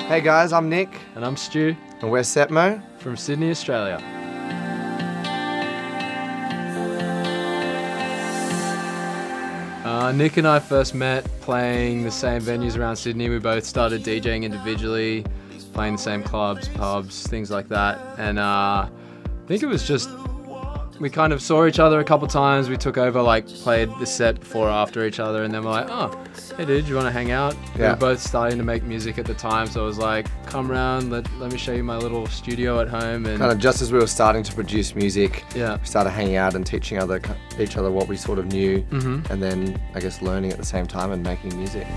Hey guys, I'm Nick. And I'm Stu. And we're Setmo. From Sydney, Australia. Nick and I first met playing the same venues around Sydney. We both started DJing individually, playing the same clubs, pubs, things like that. And I think it was just, we kind of saw each other a couple times. We took over, like, played the set before or after each other, and then we're like, oh, hey dude, you want to hang out? Yeah. We were both starting to make music at the time, so I was like, come around, let me show you my little studio at home. And kind of just as we were starting to produce music, yeah, we started hanging out and teaching each other what we sort of knew, and then I guess learning at the same time and making music.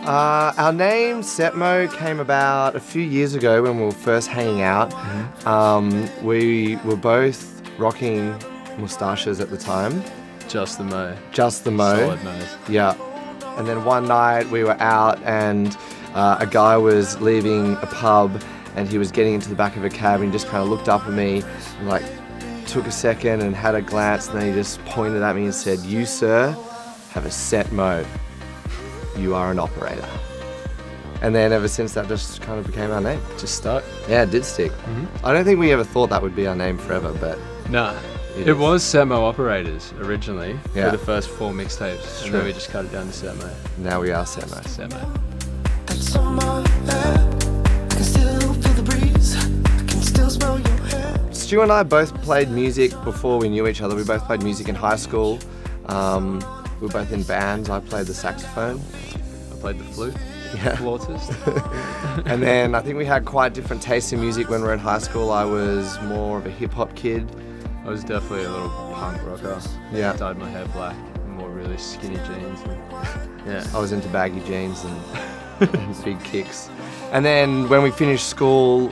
Our name, Setmo, came about a few years ago when we were first hanging out. We were both rocking moustaches at the time. Just the mo. Just the mo. Solid mo. Yeah. And then one night we were out and a guy was leaving a pub and he was getting into the back of a cab and he just kind of looked up at me and like took a second and had a glance, and then he just pointed at me and said, "You, sir, have a Setmo. You are an operator." And then ever since that just kind of became our name. Just stuck. Yeah, it did stick. I don't think we ever thought that would be our name forever, but... Nah. It was Setmo Operators originally, for the first 4 mixtapes, and then we just cut it down to Setmo. Now we are Setmo. Stu and I both played music before we knew each other. We both played music in high school. We were both in bands. I played the saxophone. I played the flute. Yeah. Flautist. And then I think we had quite different tastes in music when we were in high school. I was more of a hip-hop kid. I was definitely a little punk rocker. Yeah. Dyed my hair black and wore really skinny jeans. Yeah. I was into baggy jeans and big kicks. And then when we finished school,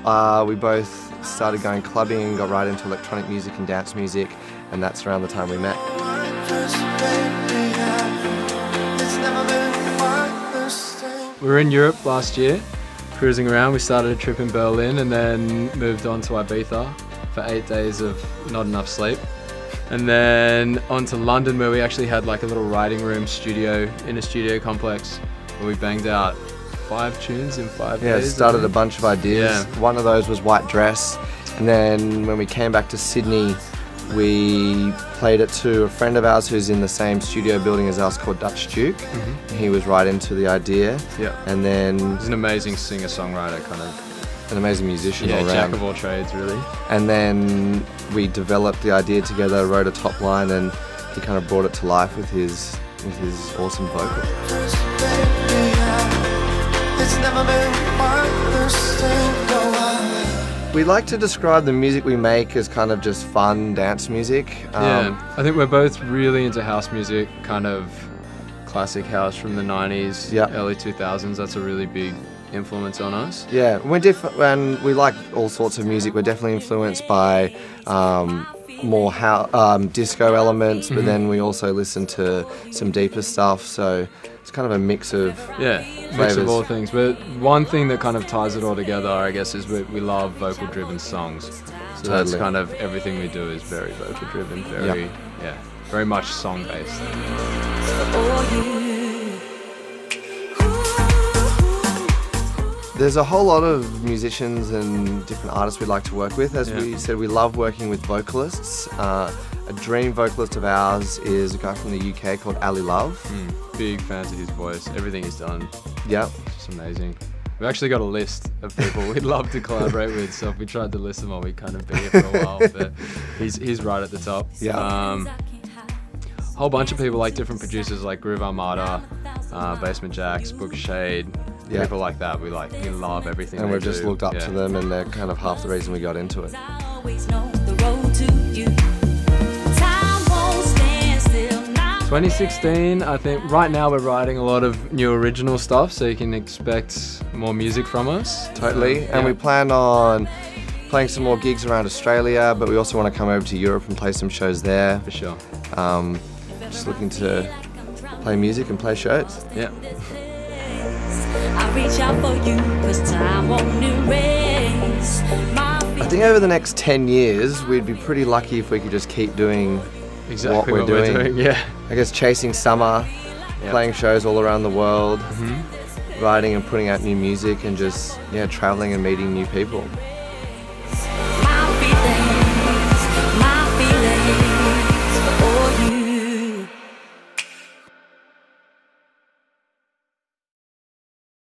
we both started going clubbing and got right into electronic music and dance music, and that's around the time we met. We were in Europe last year, cruising around. We started a trip in Berlin and then moved on to Ibiza for 8 days of not enough sleep. And then on to London, where we actually had like a little writing room studio in a studio complex where we banged out 5 tunes in 5 days. Yeah, started a bunch of ideas. Yeah. One of those was White Dress. And then when we came back to Sydney, we played it to a friend of ours who's in the same studio building as us called Deutsch Duke. He was right into the idea. Yeah. And then... he's an amazing singer-songwriter, kind of. An amazing musician all around. Jack of all trades, really. And then we developed the idea together, wrote a top line, and he kind of brought it to life with his awesome vocal. We like to describe the music we make as kind of just fun dance music. Yeah, I think we're both really into house music, kind of classic house from the 90s, early 2000s. That's a really big influence on us. Yeah, we're different, and we like all sorts of music. We're definitely influenced by more disco elements, but then we also listen to some deeper stuff. So it's kind of a mix of mix of all things. But one thing that kind of ties it all together, I guess, is we love vocal-driven songs. So that's kind of everything we do is very vocal-driven, very much song-based. There's a whole lot of musicians and different artists we'd like to work with. As we said, we love working with vocalists. A dream vocalist of ours is a guy from the UK called Ali Love. Big fans of his voice, everything he's done. Yeah. Just amazing. We've actually got a list of people we'd love to collaborate with, so if we tried to list them all, we'd kind of be here for a while, but he's right at the top. Yeah. Whole bunch of people, like different producers like Groove Armada, Basement Jaxx, Book Shade, people like that. We love everything. And we've just looked up to them, and they're kind of half the reason we got into it. 2016, I think right now we're writing a lot of new original stuff, so you can expect more music from us. Totally, and we plan on playing some more gigs around Australia, but we also want to come over to Europe and play some shows there. For sure. Just looking to play music and play shows. Yeah. I reach out for you 'cause time won't erase my feelings. I think over the next 10 years, we'd be pretty lucky if we could just keep doing exactly what we're doing. Yeah. I guess chasing summer, Yep. playing shows all around the world, Mm-hmm. writing and putting out new music, and just traveling and meeting new people.